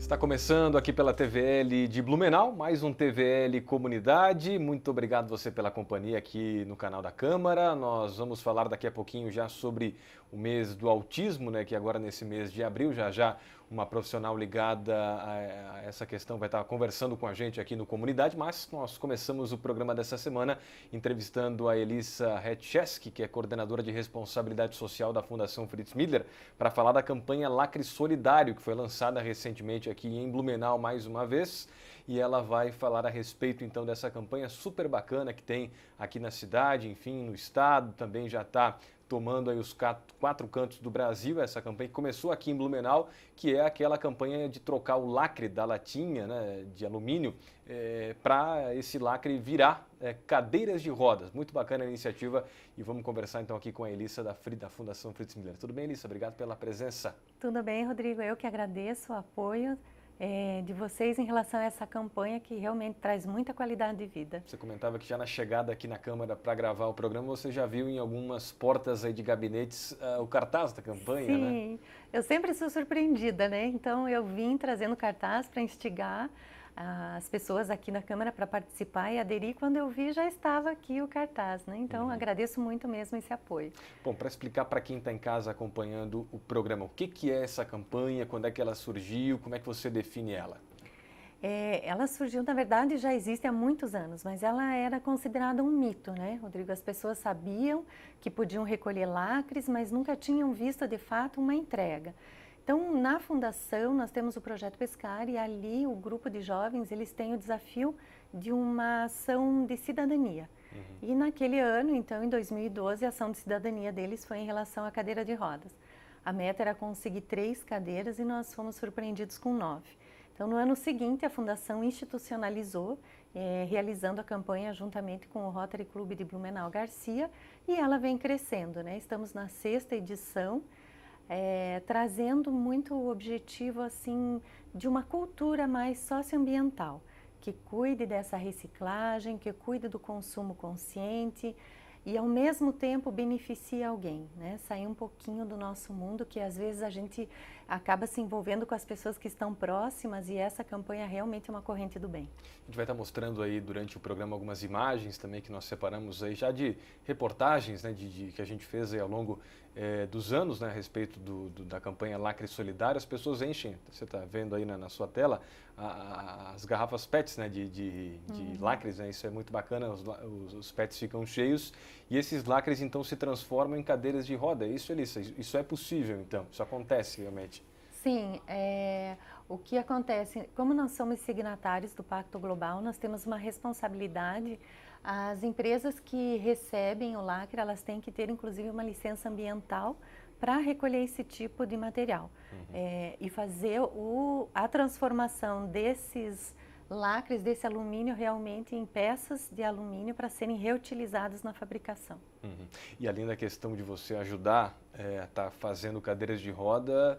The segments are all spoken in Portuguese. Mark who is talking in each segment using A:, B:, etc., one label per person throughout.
A: Está começando aqui pela TVL de Blumenau, mais um TVL Comunidade. Muito obrigado você pela companhia aqui no canal da Câmara. Nós vamos falar daqui a pouquinho já sobre o mês do autismo, né, que agora nesse mês de abril, já uma profissional ligada a essa questão vai estar conversando com a gente aqui no Comunidade, mas nós começamos o programa dessa semana entrevistando a Elissa Hetcheski, que é coordenadora de responsabilidade social da Fundação Fritz Miller, para falar da campanha Lacre Solidário, que foi lançada recentemente aqui em Blumenau mais uma vez, e ela vai falar a respeito então dessa campanha super bacana que tem aqui na cidade, enfim, no estado, também já está tomando aí os quatro cantos do Brasil, essa campanha que começou aqui em Blumenau, que é aquela campanha de trocar o lacre da latinha, né, de alumínio, para esse lacre virar cadeiras de rodas. Muito bacana a iniciativa e vamos conversar então aqui com a Elissa da Fundação Fritz Miller. Tudo bem, Elissa? Obrigado pela presença.
B: Tudo bem, Rodrigo. Eu que agradeço o apoio de vocês em relação a essa campanha que realmente traz muita qualidade de vida.
A: Você comentava que já na chegada aqui na Câmara para gravar o programa, você já viu em algumas portas aí de gabinetes o cartaz da campanha, né?
B: Sim, eu sempre sou surpreendida, né? Então eu vim trazendo cartaz para instigar as pessoas aqui na Câmara para participar e aderir. Quando eu vi, já estava aqui o cartaz, né? Então agradeço muito mesmo esse apoio.
A: Bom, para explicar para quem está em casa acompanhando o programa, o que é essa campanha, quando é que ela surgiu, como é que você define ela?
B: Ela surgiu, na verdade, já existe há muitos anos, mas ela era considerada um mito, né, Rodrigo? As pessoas sabiam que podiam recolher lacres, mas nunca tinham visto, de fato, uma entrega. Então, na Fundação, nós temos o Projeto Pescar e ali o grupo de jovens, eles têm o desafio de uma ação de cidadania. E naquele ano, então, em 2012, a ação de cidadania deles foi em relação à cadeira de rodas. A meta era conseguir 3 cadeiras e nós fomos surpreendidos com 9. Então, no ano seguinte, a Fundação institucionalizou, realizando a campanha juntamente com o Rotary Clube de Blumenau Garcia, e ela vem crescendo, né? Estamos na 6ª edição, trazendo muito o objetivo assim, de uma cultura mais socioambiental, que cuide dessa reciclagem, que cuide do consumo consciente e ao mesmo tempo beneficie alguém, né? Sair um pouquinho do nosso mundo, que às vezes a gente acaba se envolvendo com as pessoas que estão próximas, e essa campanha realmente é uma corrente do bem.
A: A gente vai estar mostrando aí durante o programa algumas imagens também que nós separamos aí já de reportagens, né, que a gente fez aí ao longo dos anos, né, a respeito da campanha Lacre Solidário. As pessoas enchem, você está vendo aí na sua tela, as garrafas PETs, né, de lacres, né, isso é muito bacana, os PETs ficam cheios e esses lacres então se transformam em cadeiras de roda. É isso, Elissa? Isso é possível então? Isso acontece realmente?
B: Sim, o que acontece, como nós somos signatários do Pacto Global, nós temos uma responsabilidade. As empresas que recebem o lacre, elas têm que ter inclusive uma licença ambiental para recolher esse tipo de material e fazer a transformação desses lacres, desse alumínio, realmente em peças de alumínio para serem reutilizados na fabricação.
A: E além da questão de você ajudar a estar fazendo cadeiras de roda,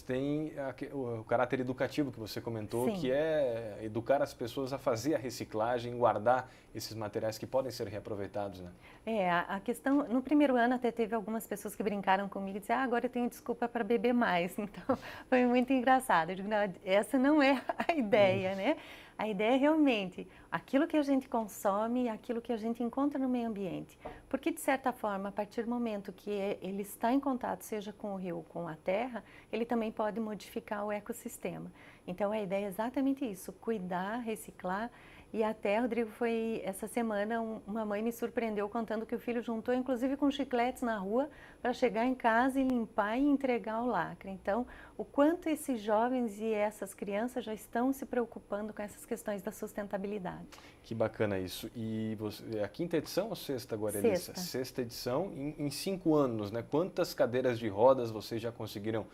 A: tem o caráter educativo que você comentou,
B: Sim.
A: que é educar as pessoas a fazer a reciclagem, guardar esses materiais que podem ser reaproveitados, né?
B: A questão, no primeiro ano até teve algumas pessoas que brincaram comigo e disseram, agora eu tenho desculpa para beber mais. Então, foi muito engraçado. Eu digo, não, essa não é a ideia, né? A ideia é realmente aquilo que a gente consome e aquilo que a gente encontra no meio ambiente. Porque, de certa forma, a partir do momento que ele está em contato, seja com o rio ou com a terra, ele também pode modificar o ecossistema. Então, a ideia é exatamente isso, cuidar, reciclar. E até, Rodrigo, foi essa semana, uma mãe me surpreendeu contando que o filho juntou, inclusive com chicletes na rua, para chegar em casa e limpar e entregar o lacre. Então, o quanto esses jovens e essas crianças já estão se preocupando com essas questões da sustentabilidade.
A: Que bacana isso. E você, a 5ª edição ou 6ª agora, Elissa? 6ª edição em 5 anos, né? Quantas cadeiras de rodas vocês já conseguiram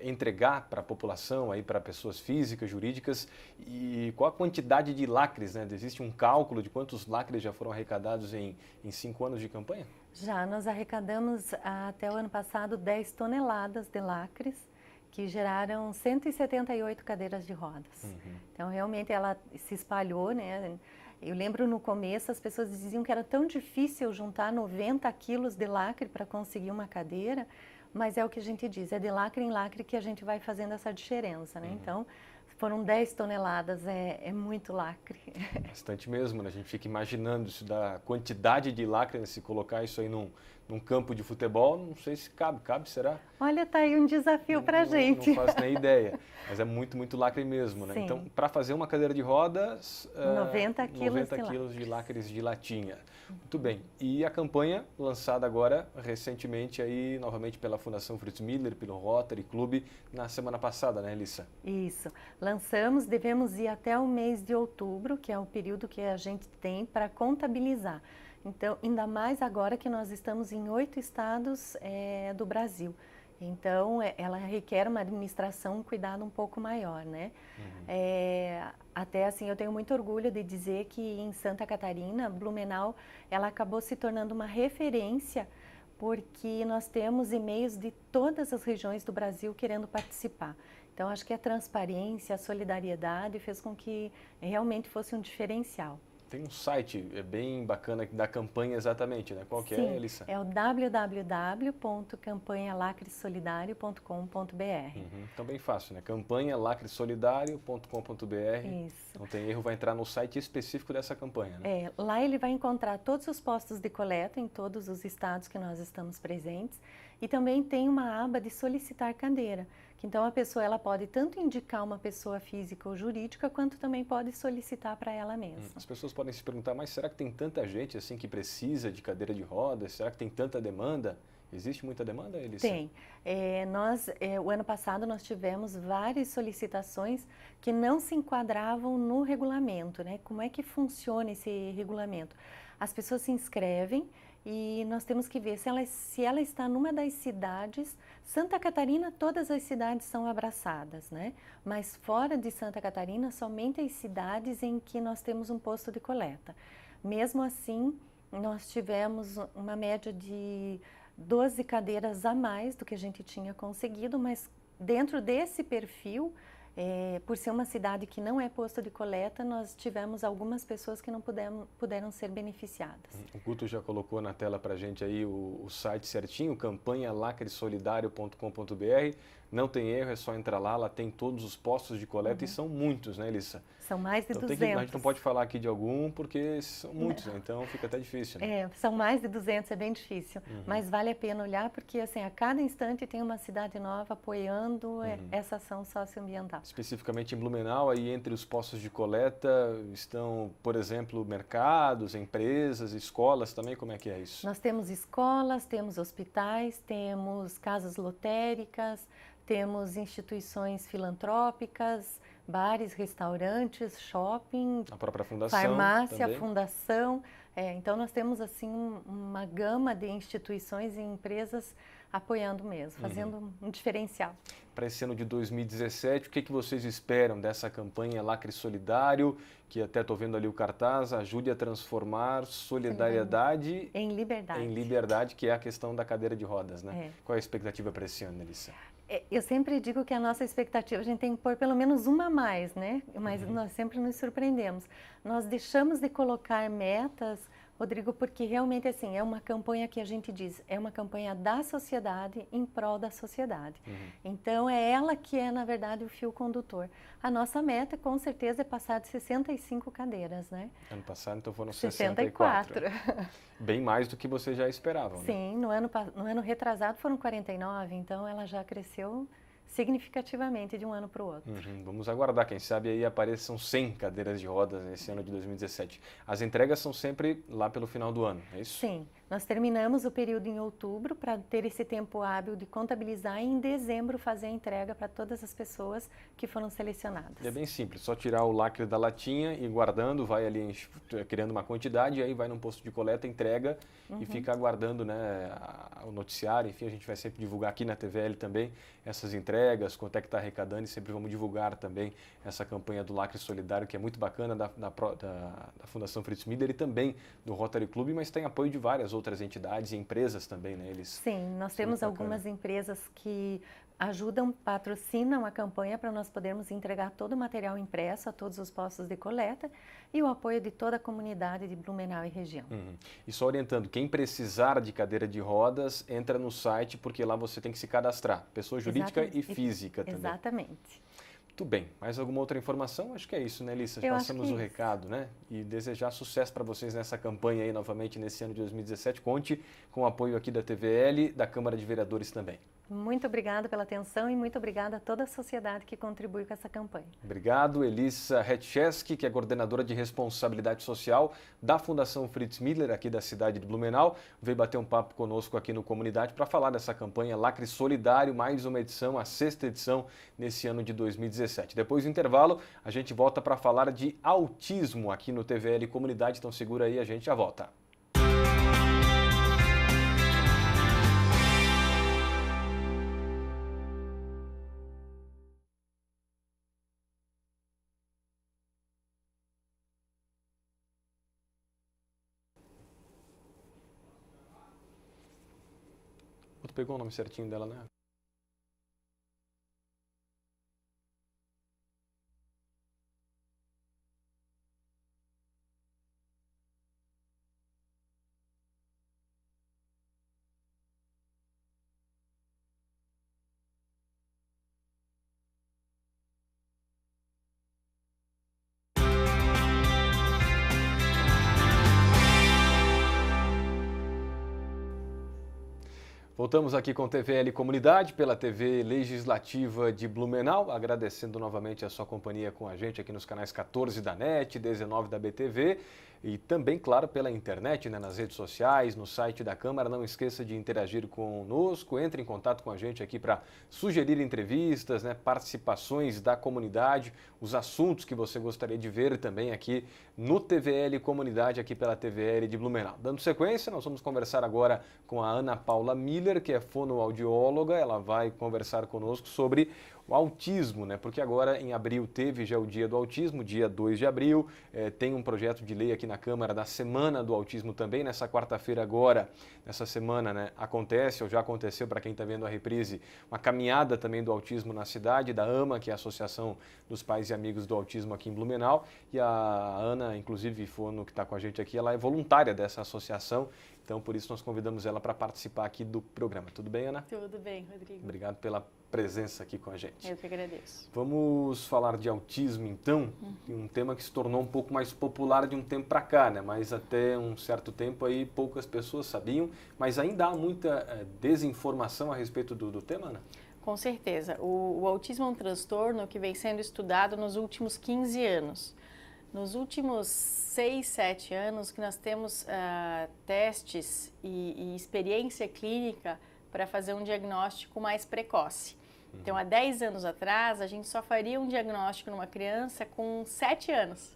A: entregar para a população, aí para pessoas físicas, jurídicas? E qual a quantidade de lacres, né? Existe um cálculo de quantos lacres já foram arrecadados em 5 anos de campanha?
B: Já, nós arrecadamos até o ano passado 10 toneladas de lacres, que geraram 178 cadeiras de rodas. Então, realmente, ela se espalhou, né? Eu lembro no começo, as pessoas diziam que era tão difícil juntar 90 quilos de lacre para conseguir uma cadeira, mas é o que a gente diz, é de lacre em lacre que a gente vai fazendo essa diferença, né? Então, Foram 10 toneladas, é muito lacre.
A: Bastante mesmo, né? A gente fica imaginando isso da quantidade de lacre, né? Se colocar isso aí num campo de futebol, não sei se cabe. Cabe, será?
B: Olha, tá aí um desafio para a gente.
A: Não faço nem ideia, mas é muito lacre mesmo, né?
B: Sim.
A: Então, para fazer uma cadeira de rodas,
B: 90
A: quilos de lacres de latinha. Muito bem. E a campanha lançada agora, recentemente, aí, novamente pela Fundação Fritz Miller, pelo Rotary Club, na semana passada, né, Elissa?
B: Isso. Lançamos, devemos ir até o mês de outubro, que é o período que a gente tem para contabilizar. Então, ainda mais agora que nós estamos em 8 estados do Brasil. Então, ela requer uma administração, um cuidado um pouco maior, né? Até assim, eu tenho muito orgulho de dizer que em Santa Catarina, Blumenau, ela acabou se tornando uma referência porque nós temos e-mails de todas as regiões do Brasil querendo participar. Então, acho que a transparência, a solidariedade fez com que realmente fosse um diferencial.
A: Tem um site bem bacana da campanha exatamente, né? Qual que é, Elissa?
B: É o www.campanhalacresolidario.com.br.
A: Então, bem fácil, né? campanhalacresolidario.com.br.
B: Isso.
A: Não tem erro, vai entrar no site específico dessa campanha, né?
B: Lá ele vai encontrar todos os postos de coleta em todos os estados que nós estamos presentes e também tem uma aba de solicitar cadeira, que então a pessoa ela pode tanto indicar uma pessoa física ou jurídica, quanto também pode solicitar para ela mesma.
A: As pessoas podem se perguntar, mas será que tem tanta gente assim que precisa de cadeira de rodas? Será que tem tanta demanda? Existe muita demanda, Elissa?
B: Tem. O ano passado nós tivemos várias solicitações que não se enquadravam no regulamento, né? Como é que funciona esse regulamento? As pessoas se inscrevem e nós temos que ver se ela está numa das cidades. Santa Catarina, todas as cidades são abraçadas, né? Mas fora de Santa Catarina, somente as cidades em que nós temos um posto de coleta. Mesmo assim, nós tivemos uma média de 12 cadeiras a mais do que a gente tinha conseguido, mas dentro desse perfil, por ser uma cidade que não é posto de coleta, nós tivemos algumas pessoas que não puderam ser beneficiadas.
A: O Guto já colocou na tela para a gente aí o site certinho, campanhalacresolidario.com.br. Não tem erro, é só entrar lá, tem todos os postos de coleta e são muitos, né, Elissa?
B: São mais de 200.
A: A gente não pode falar aqui de algum porque são muitos, né? Então fica até difícil. Né?
B: São mais de 200, é bem difícil, mas vale a pena olhar porque assim, a cada instante tem uma cidade nova apoiando essa ação socioambiental.
A: Especificamente em Blumenau, aí entre os postos de coleta estão, por exemplo, mercados, empresas, escolas também, como é que é isso?
B: Nós temos escolas, temos hospitais, temos casas lotéricas, temos instituições filantrópicas, bares, restaurantes, shopping,
A: a própria fundação,
B: farmácia,
A: também.
B: fundação. Então nós temos assim uma gama de instituições e empresas apoiando mesmo, fazendo um diferencial.
A: Para esse ano de 2017, o que vocês esperam dessa campanha Lacre Solidário, que até estou vendo ali o cartaz, ajude a transformar solidariedade
B: em liberdade.
A: Em liberdade, que é a questão da cadeira de rodas, né? Qual é a expectativa para esse ano, Elissa?
B: Eu sempre digo que a nossa expectativa, a gente tem que pôr pelo menos uma a mais, né? Mas nós sempre nos surpreendemos. Nós deixamos de colocar metas, Rodrigo, porque realmente assim, é uma campanha que a gente diz, é uma campanha da sociedade em prol da sociedade. Então é ela que é, na verdade, o fio condutor. A nossa meta, com certeza, é passar de 65 cadeiras, né?
A: Ano passado, então, foram 64. Bem mais do que vocês já esperavam,
B: Sim,
A: né?
B: no ano retrasado foram 49, então ela já cresceu significativamente de um ano para o outro.
A: Vamos aguardar, quem sabe aí apareçam 100 cadeiras de rodas nesse ano de 2017. As entregas são sempre lá pelo final do ano, é isso?
B: Sim, nós terminamos o período em outubro para ter esse tempo hábil de contabilizar e em dezembro fazer a entrega para todas as pessoas que foram selecionadas.
A: É bem simples, só tirar o lacre da latinha e guardando, vai ali criando uma quantidade, aí vai num posto de coleta, entrega e fica aguardando, né, o noticiário. Enfim, a gente vai sempre divulgar aqui na TVL também essas entregas, quanto é que está arrecadando, e sempre vamos divulgar também essa campanha do Lacre Solidário, que é muito bacana, da Fundação Fritz Miller e também do Rotary Club, mas tem apoio de várias outras entidades e empresas também, né?
B: Sim, nós temos algumas empresas que ajudam, patrocinam a campanha para nós podermos entregar todo o material impresso a todos os postos de coleta e o apoio de toda a comunidade de Blumenau e região.
A: E só orientando, quem precisar de cadeira de rodas, entra no site, porque lá você tem que se cadastrar, pessoa jurídica e física também.
B: Exatamente.
A: Muito bem. Mais alguma outra informação? Acho que é isso, né, Elissa?
B: Eu
A: Passamos o recado, né? E desejar sucesso para vocês nessa campanha aí novamente nesse ano de 2017. Conte com o apoio aqui da TVL, da Câmara de Vereadores também.
B: Muito obrigada pela atenção e muito obrigada a toda a sociedade que contribui com essa campanha.
A: Obrigado, Elissa Hetcheski, que é coordenadora de responsabilidade social da Fundação Fritz Miller, aqui da cidade de Blumenau, veio bater um papo conosco aqui no Comunidade para falar dessa campanha Lacre Solidário, mais uma edição, a 6ª edição nesse ano de 2017. Depois do intervalo, a gente volta para falar de autismo aqui no TVL Comunidade, então segura aí, a gente já volta. Tu pegou o nome certinho dela, né? Voltamos aqui com TVL Comunidade, pela TV Legislativa de Blumenau, agradecendo novamente a sua companhia com a gente aqui nos canais 14 da NET, 19 da BTV e também, claro, pela internet, né, nas redes sociais, no site da Câmara. Não esqueça de interagir conosco, entre em contato com a gente aqui para sugerir entrevistas, né, participações da comunidade, os assuntos que você gostaria de ver também aqui no TVL Comunidade, aqui pela TVL de Blumenau. Dando sequência, nós vamos conversar agora com a Ana Paula Miller, que é fonoaudióloga. Ela vai conversar conosco sobre o autismo, né? Porque agora em abril teve já o Dia do Autismo, dia 2 de abril, tem um projeto de lei aqui na Câmara da Semana do Autismo também. Nessa quarta-feira agora, nessa semana, né, acontece, ou já aconteceu para quem está vendo a reprise, uma caminhada também do autismo na cidade, da AMA, que é a Associação dos Pais e Amigos do Autismo aqui em Blumenau. E a Ana, inclusive, fono que está com a gente aqui, ela é voluntária dessa associação. Então, por isso, nós convidamos ela para participar aqui do programa. Tudo bem, Ana?
C: Tudo bem, Rodrigo.
A: Obrigado pela presença aqui com a gente.
C: Eu que agradeço.
A: Vamos falar de autismo, então, um tema que se tornou um pouco mais popular de um tempo para cá, né? Mas até um certo tempo aí poucas pessoas sabiam, mas ainda há muita desinformação a respeito do tema, né?
C: Com certeza. O autismo é um transtorno que vem sendo estudado nos últimos 15 anos. Nos últimos 6, 7 anos que nós temos testes e experiência clínica para fazer um diagnóstico mais precoce. Então, há 10 anos atrás, a gente só faria um diagnóstico numa criança com 7 anos.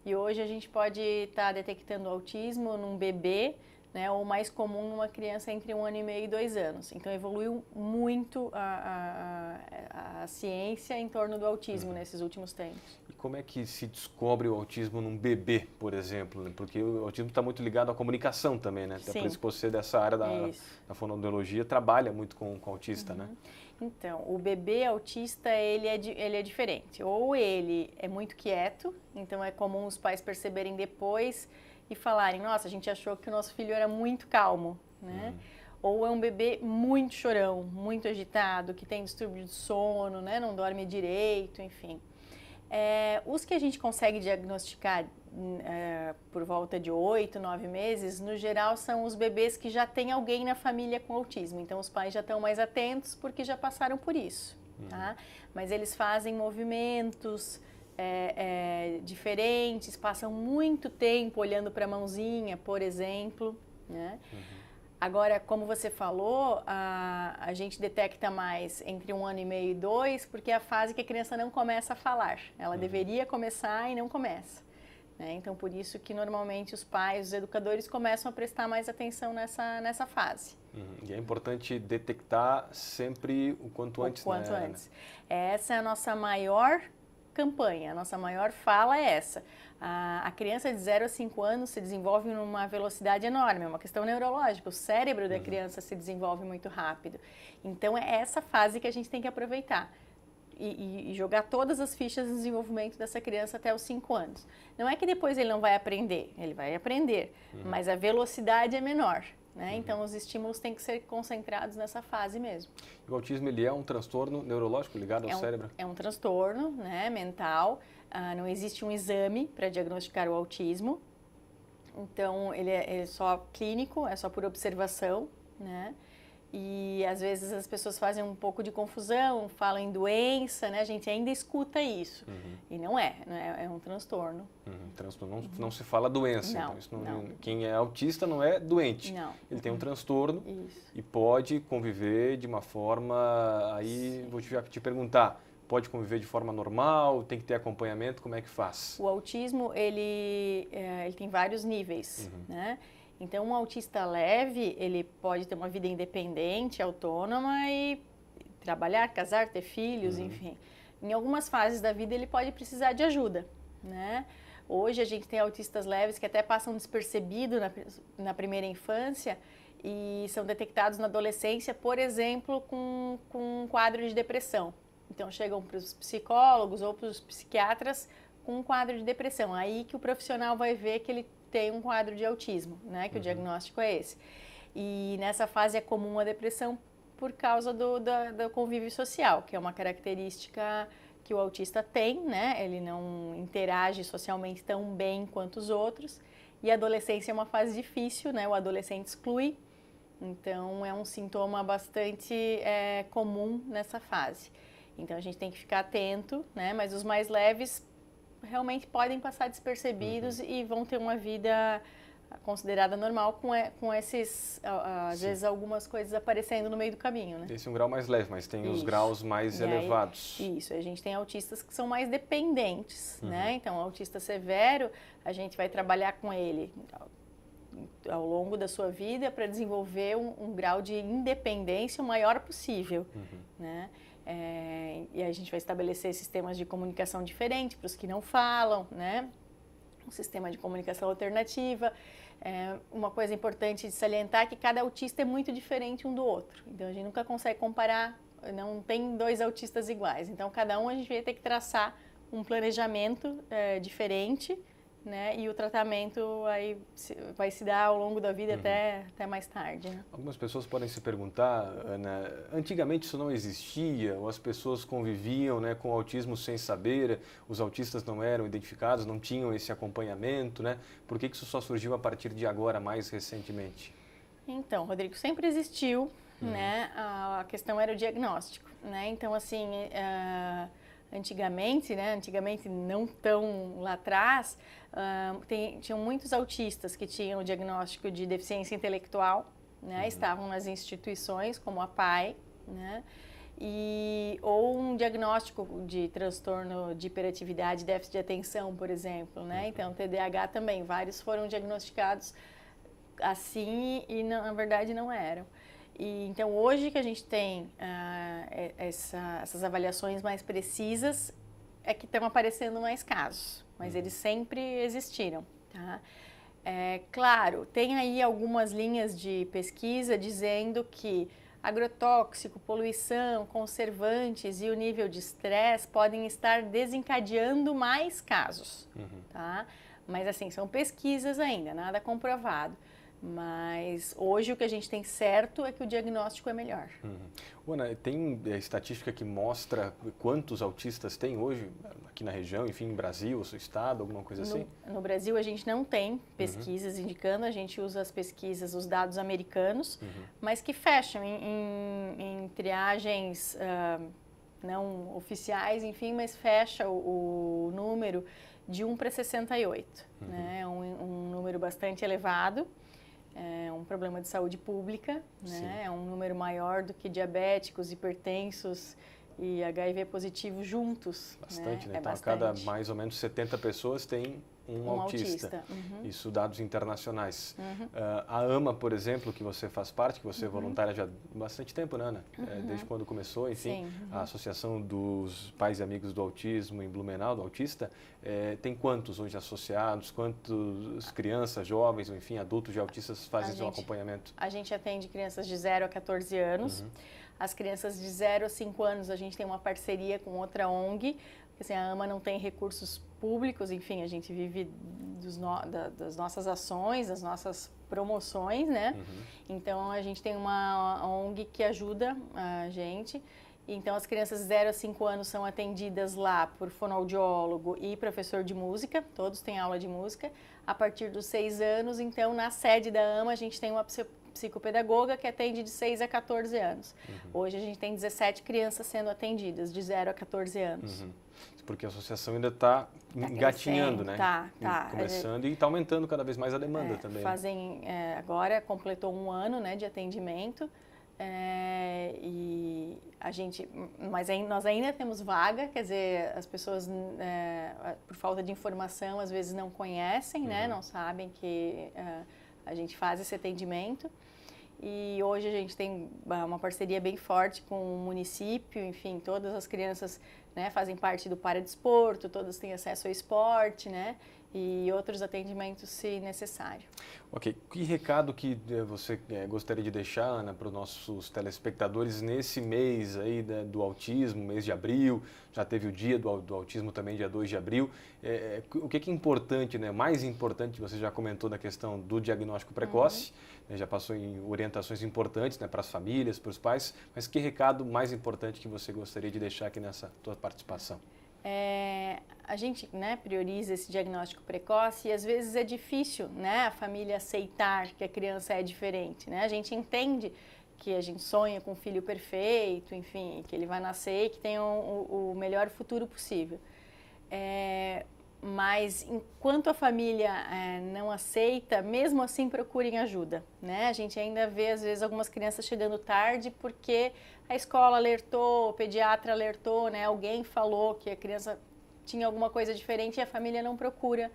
C: E hoje a gente pode estar detectando autismo num bebê, né, ou mais comum numa criança entre 1 ano e meio e 2 anos. Então, evoluiu muito a ciência em torno do autismo nesses últimos tempos.
A: E como é que se descobre o autismo num bebê, por exemplo? Né? Porque o autismo está muito ligado à comunicação também, né? Até por isso que você, dessa área da fonoaudiologia, trabalha muito com autista, né?
C: Então, o bebê autista, ele é diferente. Ou ele é muito quieto, então é comum os pais perceberem depois e falarem, nossa, a gente achou que o nosso filho era muito calmo, né? Ou é um bebê muito chorão, muito agitado, que tem distúrbio de sono, né? Não dorme direito, enfim. Os que a gente consegue diagnosticar por volta de 8, 9 meses, no geral são os bebês que já tem alguém na família com autismo. Então, os pais já estão mais atentos porque já passaram por isso, tá? Mas eles fazem movimentos diferentes, passam muito tempo olhando para a mãozinha, por exemplo, né? Agora, como você falou, a gente detecta mais entre 1 ano e meio e 2, porque é a fase que a criança não começa a falar. Ela deveria começar e não começa. Né? Então, por isso que normalmente os pais, os educadores começam a prestar mais atenção nessa fase.
A: E é importante detectar sempre o quanto antes.
C: O quanto antes. Essa é a nossa maior campanha, a nossa maior fala é essa. A criança de 0 a 5 anos se desenvolve numa velocidade enorme, é uma questão neurológica, o cérebro da criança se desenvolve muito rápido. Então, é essa fase que a gente tem que aproveitar e jogar todas as fichas no desenvolvimento dessa criança até os 5 anos. Não é que depois ele não vai aprender, ele vai aprender, mas a velocidade é menor. né? Então os estímulos têm que ser concentrados nessa fase mesmo.
A: O autismo, ele é um transtorno neurológico ligado ao cérebro?
C: É um transtorno, né, mental. Não existe um exame para diagnosticar o autismo. Então ele é só clínico, é só por observação, né? E às vezes as pessoas fazem um pouco de confusão, falam em doença, né? A gente ainda escuta isso. E não é um transtorno.
A: Transtorno, não se fala doença.
C: Não,
A: então isso
C: não.
A: Quem é autista não é doente.
C: Não.
A: Ele tem um transtorno
C: Isso.
A: e pode conviver de uma forma... Aí vou te perguntar, pode conviver de forma normal? Tem que ter acompanhamento? Como é que faz?
C: O autismo, ele tem vários níveis, né? Então, um autista leve, ele pode ter uma vida independente, autônoma e trabalhar, casar, ter filhos, enfim. Em algumas fases da vida, ele pode precisar de ajuda, né? Hoje, a gente tem autistas leves que até passam despercebido na primeira infância e são detectados na adolescência, por exemplo, com um quadro de depressão. Então, chegam para os psicólogos ou para os psiquiatras com um quadro de depressão. Aí que o profissional vai ver que ele tem um quadro de autismo, né? Que o diagnóstico é esse. E nessa fase é comum a depressão por causa do convívio social, que é uma característica que o autista tem, né? Ele não interage socialmente tão bem quanto os outros. E a adolescência é uma fase difícil, né? O adolescente exclui. Então, é um sintoma bastante comum nessa fase. Então, a gente tem que ficar atento, né? Mas os mais leves realmente podem passar despercebidos e vão ter uma vida considerada normal com esses, às vezes, algumas coisas aparecendo no meio do caminho, né?
A: Esse é um grau mais leve, mas tem os graus mais elevados.
C: Isso, a gente tem autistas que são mais dependentes, né? Então, o autista severo, a gente vai trabalhar com ele ao longo da sua vida para desenvolver um grau de independência o maior possível, né? E a gente vai estabelecer sistemas de comunicação diferentes para os que não falam, né? Um sistema de comunicação alternativa. Uma coisa importante de salientar é que cada autista é muito diferente um do outro. Então, a gente nunca consegue comparar, não tem dois autistas iguais. Então, cada um a gente vai ter que traçar um planejamento diferente, né? E o tratamento aí vai se dar ao longo da vida até mais tarde, né?
A: Algumas pessoas podem se perguntar, Ana, antigamente isso não existia, ou as pessoas conviviam, né, com o autismo sem saber, os autistas não eram identificados, não tinham esse acompanhamento, né? Por que isso só surgiu a partir de agora, mais recentemente?
C: Então, Rodrigo, sempre existiu, né? A questão era o diagnóstico, né? Então, assim, antigamente, né? Antigamente não tão lá atrás, tinham muitos autistas que tinham o diagnóstico de deficiência intelectual, né? Estavam nas instituições como a PAI, né? Ou um diagnóstico de transtorno de hiperatividade, déficit de atenção, por exemplo, né? Então, TDAH também, vários foram diagnosticados assim e na verdade não eram. Então, hoje que a gente tem essas avaliações mais precisas, é que estão aparecendo mais casos, mas eles sempre existiram, tá? Claro, tem aí algumas linhas de pesquisa dizendo que agrotóxico, poluição, conservantes e o nível de estresse podem estar desencadeando mais casos, tá? Mas assim, são pesquisas ainda, nada comprovado. Mas hoje o que a gente tem certo é que o diagnóstico é melhor.
A: Ana, tem estatística que mostra quantos autistas tem hoje aqui na região, enfim, no Brasil, no seu estado, alguma coisa assim?
C: No Brasil a gente não tem pesquisas indicando, a gente usa as pesquisas, os dados americanos, mas que fecham em triagens não oficiais, enfim, mas fecha o número de 1 para 68, né? Um número bastante elevado. É um problema de saúde pública, né? É um número maior do que diabéticos, hipertensos e HIV positivo juntos.
A: Bastante, né? Então,
C: bastante.
A: a cada mais ou menos 70 pessoas tem um autista. Isso dados internacionais. A AMA, por exemplo, que você faz parte, que você é voluntária já há bastante tempo, né, Ana? Desde quando começou, enfim, a Associação dos Pais e Amigos do Autismo em Blumenau, do autista, tem quantos hoje associados, quantas crianças, jovens, ou enfim, adultos de autistas fazem seu acompanhamento?
C: A gente atende crianças de 0 a 14 anos. As crianças de 0 a 5 anos, a gente tem uma parceria com outra ONG, assim, a AMA não tem recursos públicos, enfim, a gente vive das nossas ações, das nossas promoções, né? Então, a gente tem uma ONG que ajuda a gente. Então, as crianças de 0 a 5 anos são atendidas lá por fonoaudiólogo e professor de música, todos têm aula de música. A partir dos 6 anos, então, na sede da AMA, a gente tem uma psicopedagoga que atende de 6 a 14 anos. Hoje, a gente tem 17 crianças sendo atendidas, de 0 a 14 anos.
A: Porque a associação ainda está engatinhando, né?
C: Tá.
A: Começando e está aumentando cada vez mais a demanda também.
C: Agora completou 1 ano, né, de atendimento. E a gente, mas nós ainda temos vaga, quer dizer, as pessoas, por falta de informação, às vezes não conhecem, né? Não sabem que a gente faz esse atendimento. E hoje a gente tem uma parceria bem forte com o município, enfim, todas as crianças, né, fazem parte do paradesporto, todas têm acesso ao esporte, né, e outros atendimentos se necessário.
A: Ok, que recado que você gostaria de deixar, Ana, para os nossos telespectadores nesse mês aí do autismo, mês de abril, já teve o dia do autismo também, dia 2 de abril, o que é importante, né, mais importante, você já comentou da questão do diagnóstico precoce, né, já passou em orientações importantes, né, para as famílias, para os pais, mas que recado mais importante que você gostaria de deixar aqui nessa tua participação?
C: A gente, né, prioriza esse diagnóstico precoce e às vezes é difícil, né, a família aceitar que a criança é diferente, né? A gente entende que a gente sonha com um filho perfeito, enfim, que ele vai nascer e que tenha o melhor futuro possível. Mas enquanto a família não aceita, mesmo assim procurem ajuda, né? A gente ainda vê às vezes algumas crianças chegando tarde porque a escola alertou, o pediatra alertou, né? Alguém falou que a criança tinha alguma coisa diferente e a família não procura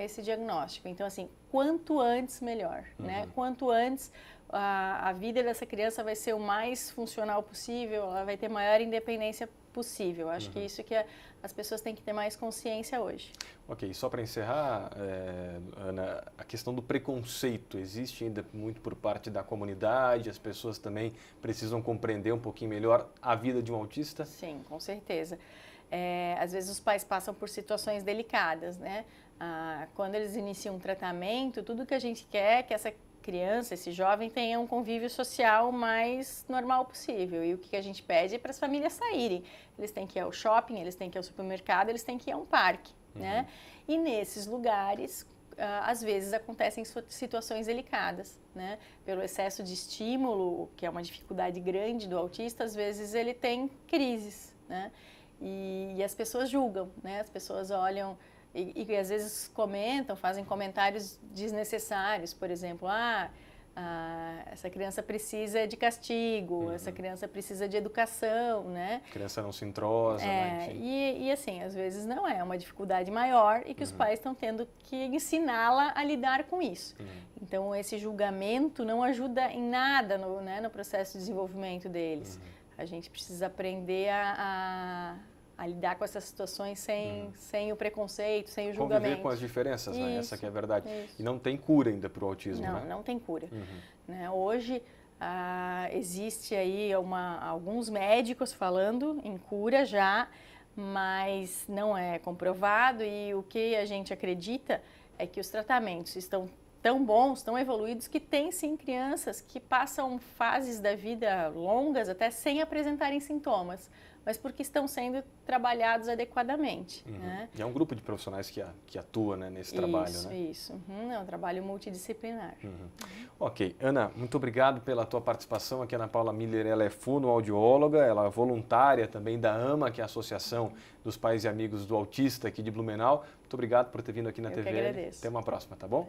C: esse diagnóstico. Então, assim, quanto antes, melhor, né? Quanto antes a vida dessa criança vai ser o mais funcional possível, ela vai ter maior independência possível. Acho que isso que as pessoas têm que ter mais consciência hoje.
A: Ok, só para encerrar, Ana, a questão do preconceito existe ainda muito por parte da comunidade, as pessoas também precisam compreender um pouquinho melhor a vida de um autista?
C: Sim, com certeza. Às vezes os pais passam por situações delicadas, né? Quando eles iniciam um tratamento, tudo que a gente quer é que essa criança, esse jovem, tenha um convívio social mais normal possível. E o que a gente pede é para as famílias saírem. Eles têm que ir ao shopping, eles têm que ir ao supermercado, eles têm que ir a um parque, né? E nesses lugares, às vezes acontecem situações delicadas, né? Pelo excesso de estímulo, que é uma dificuldade grande do autista, às vezes ele tem crises, né? E as pessoas julgam, né? As pessoas olham e às vezes comentam, fazem comentários desnecessários, por exemplo, essa criança precisa de castigo, essa criança precisa de educação, né?
A: A criança não se entrosa, né?
C: E assim, às vezes não é uma dificuldade maior e que os pais estão tendo que ensiná-la a lidar com isso. Então, esse julgamento não ajuda em nada no processo de desenvolvimento deles. A gente precisa aprender a lidar com essas situações sem o preconceito, sem o julgamento.
A: Conviver com as diferenças, né? Essa que é a verdade.
C: Isso.
A: E não tem cura ainda para o autismo,
C: não,
A: né?
C: Não tem cura. Né? Hoje, existe aí alguns médicos falando em cura já, mas não é comprovado e o que a gente acredita é que os tratamentos estão tão bons, tão evoluídos, que tem sim crianças que passam fases da vida longas até sem apresentarem sintomas, mas porque estão sendo trabalhados adequadamente. Né?
A: E é um grupo de profissionais que atua, né, nesse trabalho, né?
C: Isso. É um trabalho multidisciplinar.
A: Ok. Ana, muito obrigado pela tua participação aqui. A Ana Paula Miller, ela é fonoaudióloga, ela é voluntária também da AMA, que é a Associação dos Pais e Amigos do Autista aqui de Blumenau. Muito obrigado por ter vindo aqui na TVL.
C: Eu que agradeço.
A: Até uma próxima, tá bom?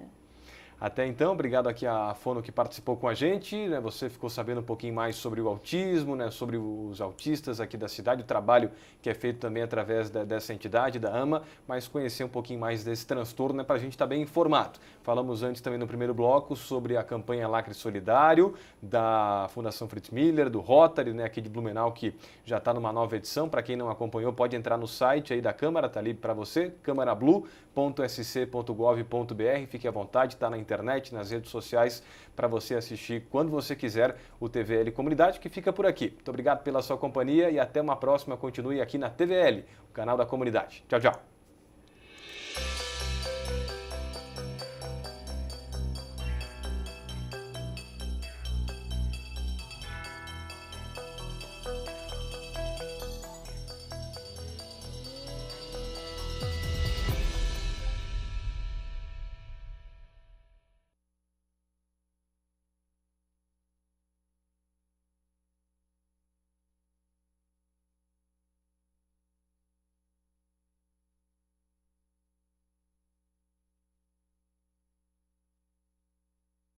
A: Até então, obrigado aqui à Fono que participou com a gente, né? Você ficou sabendo um pouquinho mais sobre o autismo, né? Sobre os autistas aqui da cidade, o trabalho que é feito também através dessa entidade, da AMA, mas conhecer um pouquinho mais desse transtorno, né? Para a gente estar bem informado. Falamos antes também no primeiro bloco sobre a campanha Lacre Solidário, da Fundação Fritz Miller, do Rotary, né? Aqui de Blumenau, que já está numa nova edição. Para quem não acompanhou, pode entrar no site aí da Câmara, está ali para você, câmarablu.sc.gov.br, fique à vontade, está na internet, nas redes sociais, para você assistir quando você quiser o TVL Comunidade, que fica por aqui. Muito obrigado pela sua companhia e até uma próxima. Continue aqui na TVL, o canal da comunidade. Tchau, tchau.